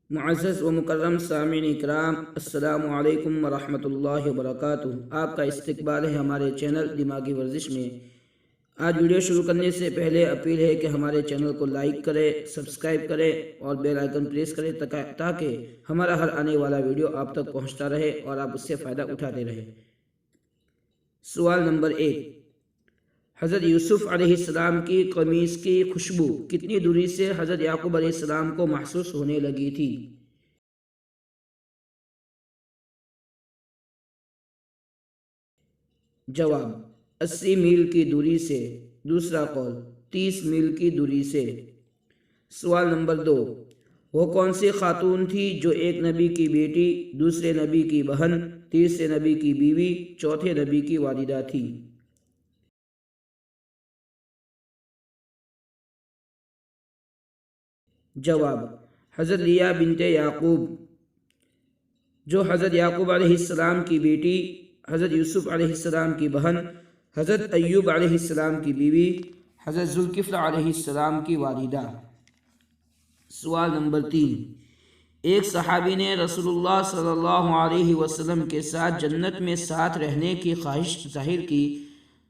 معزز و مکرم سامعین اکرام، السلام علیکم ورحمۃ اللہ وبرکاتہ۔ آپ کا استقبال ہے ہمارے چینل دماغی ورزش میں۔ آج ویڈیو شروع کرنے سے پہلے اپیل ہے کہ ہمارے چینل کو لائک کریں، سبسکرائب کریں اور بیل آئیکن پریس کریں تاکہ ہمارا ہر آنے والا ویڈیو آپ تک پہنچتا رہے اور آپ اس سے فائدہ اٹھاتے رہیں۔ سوال نمبر 1، حضرت یوسف علیہ السلام کی قمیص کی خوشبو کتنی دوری سے حضرت یعقوب علیہ السلام کو محسوس ہونے لگی تھی؟ جواب 80 میل کی دوری سے، دوسرا قول 30 میل کی دوری سے۔ سوال نمبر 2، وہ کون سی خاتون تھی جو ایک نبی کی بیٹی، دوسرے نبی کی بہن، تیسرے نبی کی بیوی، چوتھے نبی کی والدہ تھی؟ جواب حضرت لیہ بنت یعقوب، جو حضرت یعقوب علیہ السلام کی بیٹی، حضرت یوسف علیہ السلام کی بہن، حضرت ایوب علیہ السلام کی بیوی، حضرت ذوالکفل علیہ السلام کی والدہ۔ سوال نمبر 3، ایک صحابی نے رسول اللہ صلی اللہ علیہ وسلم کے ساتھ جنت میں ساتھ رہنے کی خواہش ظاہر کی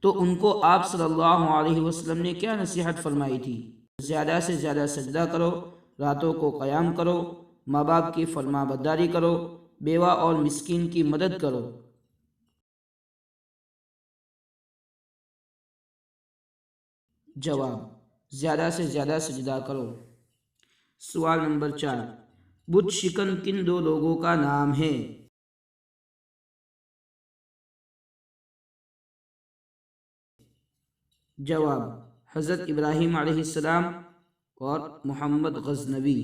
تو ان کو آپ صلی اللہ علیہ وسلم نے کیا نصیحت فرمائی تھی؟ زیادہ سے زیادہ سجدہ کرو، راتوں کو قیام کرو، ماں باپ کی فرما برداری کرو، بیوہ اور مسکین کی مدد کرو۔ جواب زیادہ سے زیادہ سجدہ کرو۔ سوال نمبر 4، بت شکن کن دو لوگوں کا نام ہے؟ جواب حضرت ابراہیم علیہ السلام اور محمد غزنوی۔